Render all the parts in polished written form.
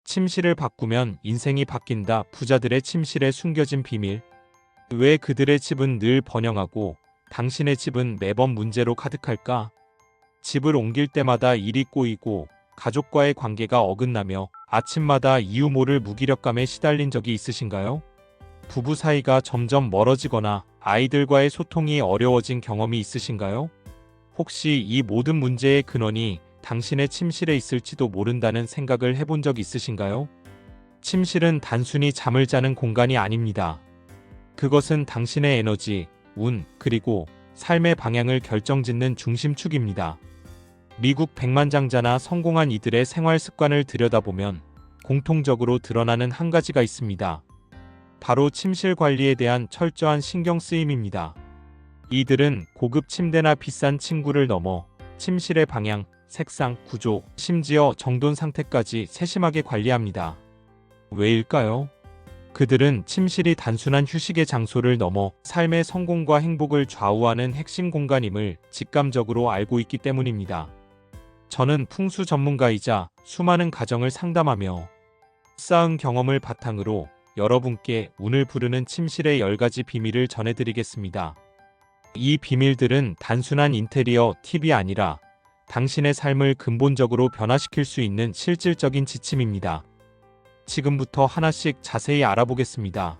침실을 바꾸면 인생이 바뀐다. 부자들의 침실에 숨겨진 비밀. 왜 그들의 집은 늘 번영하고 당신의 집은 매번 문제로 가득할까? 집을 옮길 때마다 일이 꼬이고 가족과의 관계가 어긋나며 아침마다 이유 모를 무기력감에 시달린 적이 있으신가요? 부부 사이가 점점 멀어지거나 아이들과의 소통이 어려워진 경험이 있으신가요? 혹시 이 모든 문제의 근원이 당신의 침실에 있을지도 모른다는 생각을 해본 적 있으신가요? 침실은 단순히 잠을 자는 공간이 아닙니다. 그것은 당신의 에너지, 운, 그리고 삶의 방향을 결정짓는 중심축입니다. 미국 백만장자나 성공한 이들의 생활 습관을 들여다보면 공통적으로 드러나는 한 가지가 있습니다. 바로 침실 관리에 대한 철저한 신경 쓰임입니다. 이들은 고급 침대나 비싼 침구를 넘어 침실의 방향, 색상, 구조, 심지어 정돈 상태까지 세심하게 관리합니다. 왜일까요? 그들은 침실이 단순한 휴식의 장소를 넘어 삶의 성공과 행복을 좌우하는 핵심 공간임을 직감적으로 알고 있기 때문입니다. 저는 풍수 전문가이자 수많은 가정을 상담하며 쌓은 경험을 바탕으로 여러분께 운을 부르는 침실의 10가지 비밀을 전해드리겠습니다. 이 비밀들은 단순한 인테리어 팁이 아니라 당신의 삶을 근본적으로 변화시킬 수 있는 실질적인 지침입니다. 지금부터 하나씩 자세히 알아보겠습니다.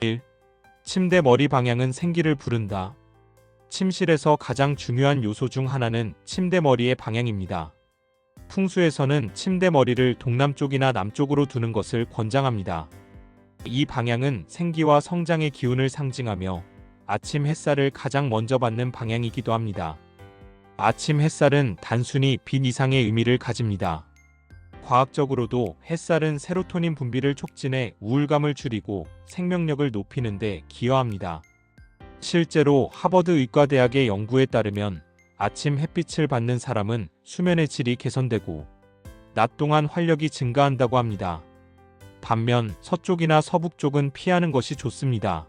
1. 침대 머리 방향은 생기를 부른다. 침실에서 가장 중요한 요소 중 하나는 침대 머리의 방향입니다. 풍수에서는 침대 머리를 동남쪽이나 남쪽으로 두는 것을 권장합니다. 이 방향은 생기와 성장의 기운을 상징하며 아침 햇살을 가장 먼저 받는 방향이기도 합니다. 아침 햇살은 단순히 빛 이상의 의미를 가집니다. 과학적으로도 햇살은 세로토닌 분비를 촉진해 우울감을 줄이고 생명력을 높이는 데 기여합니다. 실제로 하버드 의과대학의 연구에 따르면 아침 햇빛을 받는 사람은 수면의 질이 개선되고 낮 동안 활력이 증가한다고 합니다. 반면 서쪽이나 서북 쪽은 피하는 것이 좋습니다.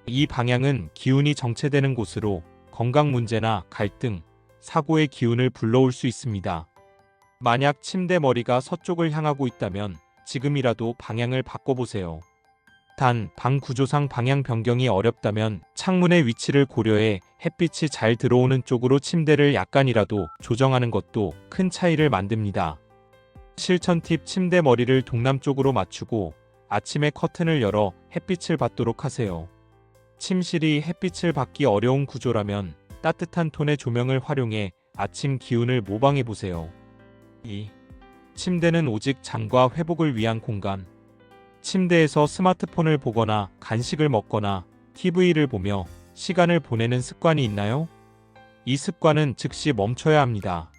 이 방향은 기운이 정체되는 곳으로 건강 문제나 갈등, 사고의 기운을 불러올 수 있습니다. 만약 침대 머리가 서쪽을 향하고 있다면 지금이라도 방향을 바꿔보세요. 단, 방 구조상 방향 변경이 어렵다면 창문의 위치를 고려해 햇빛이 잘 들어오는 쪽으로 침대를 약간이라도 조정하는 것도 큰 차이를 만듭니다. 실천 팁: 침대 머리를 동남쪽으로 맞추고 아침에 커튼을 열어 햇빛을 받도록 하세요. 침실이 햇빛을 받기 어려운 구조라면 따뜻한 톤의 조명을 활용해 아침 기운을 모방해보세요. 2. 침대는 오직 잠과 회복을 위한 공간. 침대에서 스마트폰을 보거나 간식을 먹거나 TV를 보며 시간을 보내는 습관이 있나요? 이 습관은 즉시 멈춰야 합니다.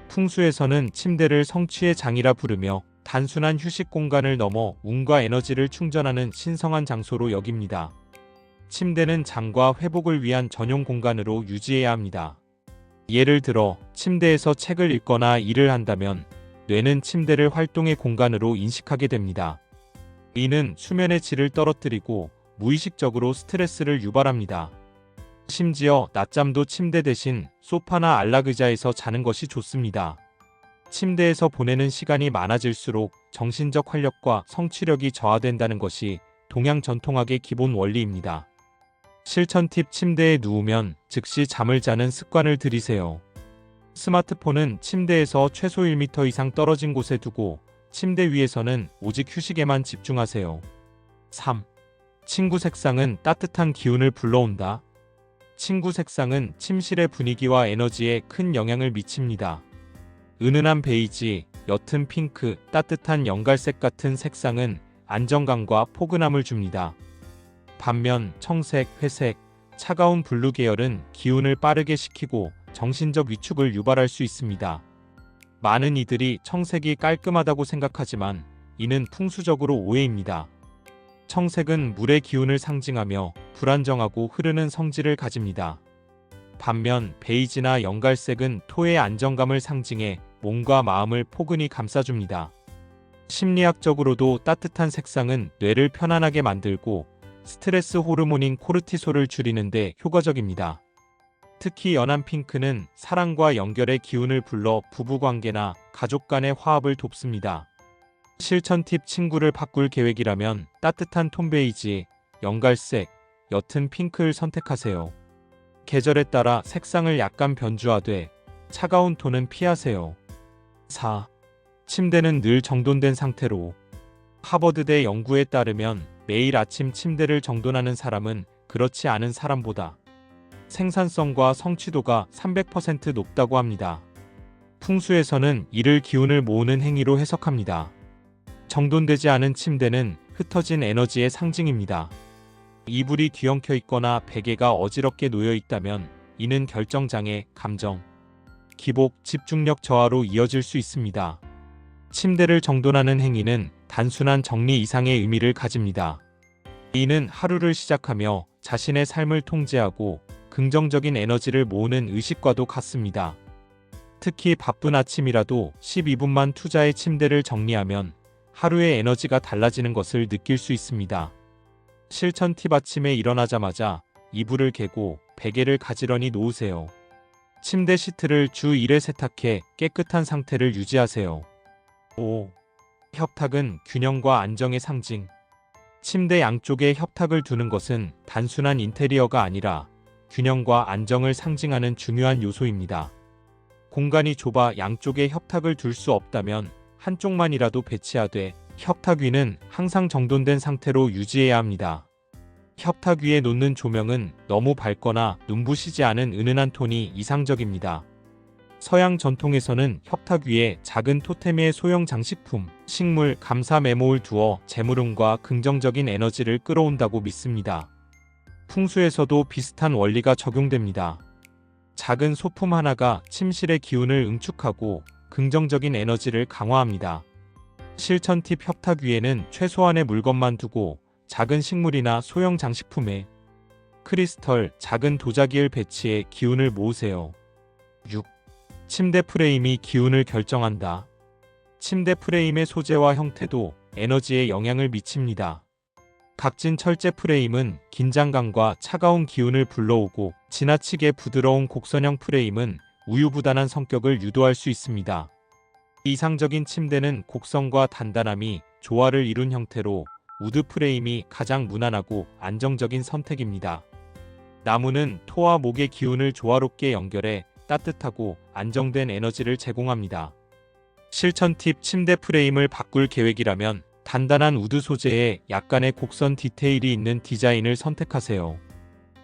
풍수에서는 침대를 성취의 장이라 부르며 단순한 휴식 공간을 넘어 운과 에너지를 충전하는 신성한 장소로 여깁니다. 침대는 잠과 회복을 위한 전용 공간으로 유지해야 합니다. 예를 들어 침대에서 책을 읽거나 일을 한다면 뇌는 침대를 활동의 공간으로 인식하게 됩니다. 이는 수면의 질을 떨어뜨리고 무의식적으로 스트레스를 유발합니다. 심지어 낮잠도 침대 대신 소파나 안락의자에서 자는 것이 좋습니다. 침대에서 보내는 시간이 많아질수록 정신적 활력과 성취력이 저하된다는 것이 동양 전통학의 기본 원리입니다. 실천 팁: 침대에 누우면 즉시 잠을 자는 습관을 들이세요. 스마트폰은 침대에서 최소 1m 이상 떨어진 곳에 두고 침대 위에서는 오직 휴식에만 집중하세요. 3. 침구 색상은 따뜻한 기운을 불러온다. 침구 색상은 침실의 분위기와 에너지에 큰 영향을 미칩니다. 은은한 베이지, 옅은 핑크, 따뜻한 연갈색 같은 색상은 안정감과 포근함을 줍니다. 반면 청색, 회색, 차가운 블루 계열은 기운을 빠르게 식히고 정신적 위축을 유발할 수 있습니다. 많은 이들이 청색이 깔끔하다고 생각하지만 이는 풍수적으로 오해입니다. 청색은 물의 기운을 상징하며 불안정하고 흐르는 성질을 가집니다. 반면 베이지나 연갈색은 토의 안정감을 상징해 몸과 마음을 포근히 감싸줍니다. 심리학적으로도 따뜻한 색상은 뇌를 편안하게 만들고 스트레스 호르몬인 코르티솔을 줄이는 데 효과적입니다. 특히 연한 핑크는 사랑과 연결의 기운을 불러 부부관계나 가족 간의 화합을 돕습니다. 실천 팁: 친구를 바꿀 계획이라면 따뜻한 톤 베이지, 연갈색, 옅은 핑크를 선택하세요. 계절에 따라 색상을 약간 변주하되 차가운 톤은 피하세요. 4. 침대는 늘 정돈된 상태로. 하버드대 연구에 따르면 매일 아침 침대를 정돈하는 사람은 그렇지 않은 사람보다 생산성과 성취도가 300% 높다고 합니다. 풍수에서는 이를 기운을 모으는 행위로 해석합니다. 정돈되지 않은 침대는 흩어진 에너지의 상징입니다. 이불이 뒤엉켜 있거나 베개가 어지럽게 놓여 있다면 이는 결정장애, 감정 기복, 집중력 저하로 이어질 수 있습니다. 침대를 정돈하는 행위는 단순한 정리 이상의 의미를 가집니다. 이는 하루를 시작하며 자신의 삶을 통제하고 긍정적인 에너지를 모으는 의식과도 같습니다. 특히 바쁜 아침이라도 12분만 투자해 침대를 정리하면 하루의 에너지가 달라지는 것을 느낄 수 있습니다. 실천 팁: 아침에 일어나자마자 이불을 개고 베개를 가지런히 놓으세요. 침대 시트를 주 1회 세탁해 깨끗한 상태를 유지하세요. 5. 협탁은 균형과 안정의 상징. 침대 양쪽에 협탁을 두는 것은 단순한 인테리어가 아니라 균형과 안정을 상징하는 중요한 요소입니다. 공간이 좁아 양쪽에 협탁을 둘 수 없다면 한쪽만이라도 배치하되 협탁 위는 항상 정돈된 상태로 유지해야 합니다. 협탁 위에 놓는 조명은 너무 밝거나 눈부시지 않은 은은한 톤이 이상적입니다. 서양 전통에서는 협탁 위에 작은 토템의 소형 장식품, 식물, 감사 메모를 두어 재물운과 긍정적인 에너지를 끌어온다고 믿습니다. 풍수에서도 비슷한 원리가 적용됩니다. 작은 소품 하나가 침실의 기운을 응축하고 긍정적인 에너지를 강화합니다. 실천 팁: 협탁 위에는 최소한의 물건만 두고 작은 식물이나 소형 장식품에 크리스털, 작은 도자기를 배치해 기운을 모으세요. 6. 침대 프레임이 기운을 결정한다. 침대 프레임의 소재와 형태도 에너지에 영향을 미칩니다. 각진 철제 프레임은 긴장감과 차가운 기운을 불러오고 지나치게 부드러운 곡선형 프레임은 우유부단한 성격을 유도할 수 있습니다. 이상적인 침대는 곡선과 단단함이 조화를 이룬 형태로 우드 프레임이 가장 무난하고 안정적인 선택입니다. 나무는 토와 목의 기운을 조화롭게 연결해 따뜻하고 안정된 에너지를 제공합니다. 실천 팁: 침대 프레임을 바꿀 계획이라면 단단한 우드 소재에 약간의 곡선 디테일이 있는 디자인을 선택하세요.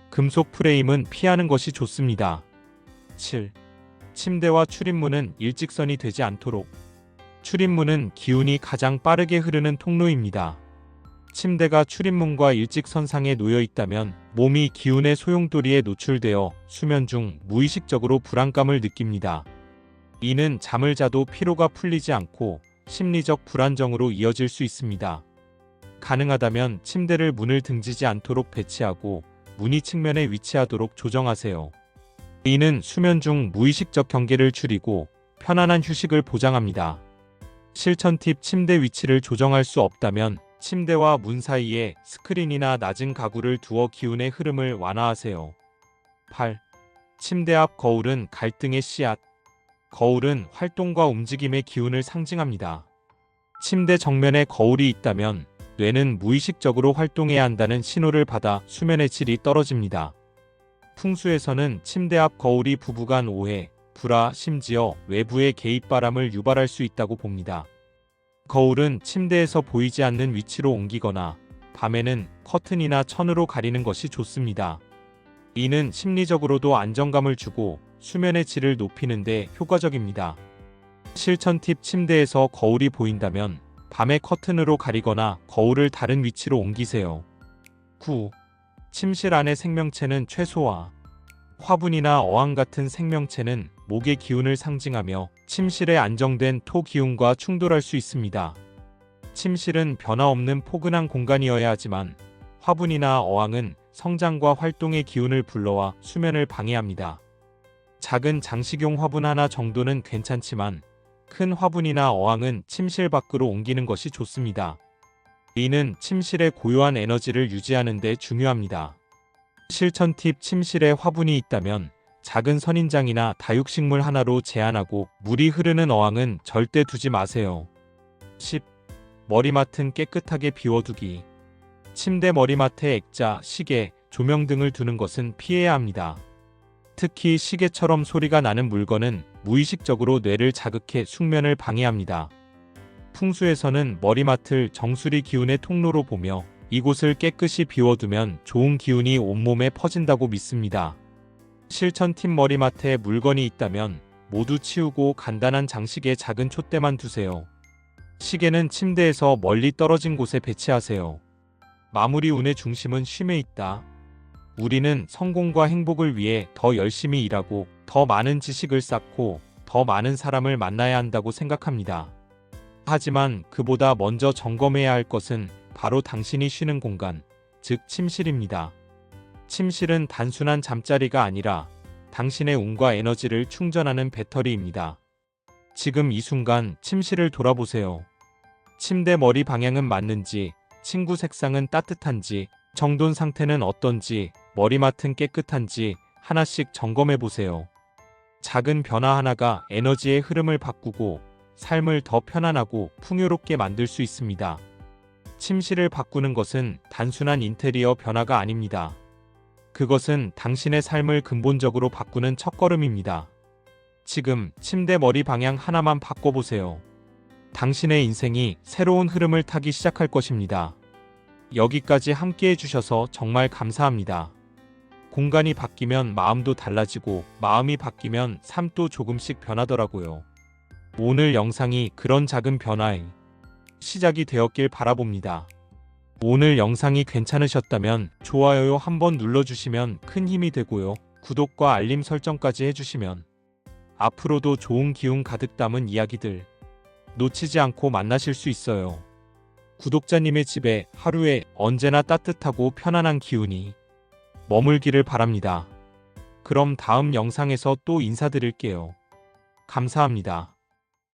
금속 프레임은 피하는 것이 좋습니다. 7. 침대와 출입문은 일직선이 되지 않도록. 출입문은 기운이 가장 빠르게 흐르는 통로입니다. 침대가 출입문과 일직선상에 놓여 있다면 몸이 기운의 소용돌이에 노출되어 수면 중 무의식적으로 불안감을 느낍니다. 이는 잠을 자도 피로가 풀리지 않고 심리적 불안정으로 이어질 수 있습니다. 가능하다면 침대를 문을 등지지 않도록 배치하고 무늬 측면에 위치하도록 조정하세요. 이는 수면 중 무의식적 경계를 줄이고 편안한 휴식을 보장합니다. 실천 팁: 침대 위치를 조정할 수 없다면 침대와 문 사이에 스크린이나 낮은 가구를 두어 기운의 흐름을 완화하세요. 8. 침대 앞 거울은 갈등의 씨앗. 거울은 활동과 움직임의 기운을 상징합니다. 침대 정면에 거울이 있다면 뇌는 무의식적으로 활동해야 한다는 신호를 받아 수면의 질이 떨어집니다. 풍수에서는 침대 앞 거울이 부부간 오해, 불화, 심지어 외부의 개입바람을 유발할 수 있다고 봅니다. 거울은 침대에서 보이지 않는 위치로 옮기거나 밤에는 커튼이나 천으로 가리는 것이 좋습니다. 이는 심리적으로도 안정감을 주고 수면의 질을 높이는 데 효과적입니다. 실천 팁: 침대에서 거울이 보인다면 밤에 커튼으로 가리거나 거울을 다른 위치로 옮기세요. 9. 침실 안의 생명체는 최소화. 화분이나 어항 같은 생명체는 목의 기운을 상징하며 침실에 안정된 토 기운과 충돌할 수 있습니다. 침실은 변화없는 포근한 공간이어야 하지만 화분이나 어항은 성장과 활동의 기운을 불러와 수면을 방해합니다. 작은 장식용 화분 하나 정도는 괜찮지만 큰 화분이나 어항은 침실 밖으로 옮기는 것이 좋습니다. 이는 침실의 고요한 에너지를 유지하는 데 중요합니다. 실천 팁: 침실에 화분이 있다면 작은 선인장이나 다육식물 하나로 제한하고 물이 흐르는 어항은 절대 두지 마세요. 10. 머리맡은 깨끗하게 비워두기. 침대 머리맡에 액자, 시계, 조명 등을 두는 것은 피해야 합니다. 특히 시계처럼 소리가 나는 물건은 무의식적으로 뇌를 자극해 숙면을 방해합니다. 풍수에서는 머리맡을 정수리 기운의 통로로 보며 이곳을 깨끗이 비워두면 좋은 기운이 온몸에 퍼진다고 믿습니다. 실천팀 머리맡에 물건이 있다면 모두 치우고 간단한 장식에 작은 촛대만 두세요. 시계는 침대에서 멀리 떨어진 곳에 배치하세요. 마무리 운의 중심은 쉼에 있다. 우리는 성공과 행복을 위해 더 열심히 일하고 더 많은 지식을 쌓고 더 많은 사람을 만나야 한다고 생각합니다. 하지만 그보다 먼저 점검해야 할 것은 바로 당신이 쉬는 공간, 즉 침실입니다. 침실은 단순한 잠자리가 아니라 당신의 운과 에너지를 충전하는 배터리입니다. 지금 이 순간 침실을 돌아보세요. 침대 머리 방향은 맞는지, 침구 색상은 따뜻한지, 정돈 상태는 어떤지, 머리맡은 깨끗한지 하나씩 점검해 보세요. 작은 변화 하나가 에너지의 흐름을 바꾸고 삶을 더 편안하고 풍요롭게 만들 수 있습니다. 침실을 바꾸는 것은 단순한 인테리어 변화가 아닙니다. 그것은 당신의 삶을 근본적으로 바꾸는 첫걸음입니다. 지금 침대 머리 방향 하나만 바꿔보세요. 당신의 인생이 새로운 흐름을 타기 시작할 것입니다. 여기까지 함께 해주셔서 정말 감사합니다. 공간이 바뀌면 마음도 달라지고 마음이 바뀌면 삶도 조금씩 변하더라고요. 오늘 영상이 그런 작은 변화의 시작이 되었길 바라봅니다. 오늘 영상이 괜찮으셨다면 좋아요 한번 눌러주시면 큰 힘이 되고요. 구독과 알림 설정까지 해주시면 앞으로도 좋은 기운 가득 담은 이야기들 놓치지 않고 만나실 수 있어요. 구독자님의 집에 하루에 언제나 따뜻하고 편안한 기운이 머물기를 바랍니다. 그럼 다음 영상에서 또 인사드릴게요. 감사합니다.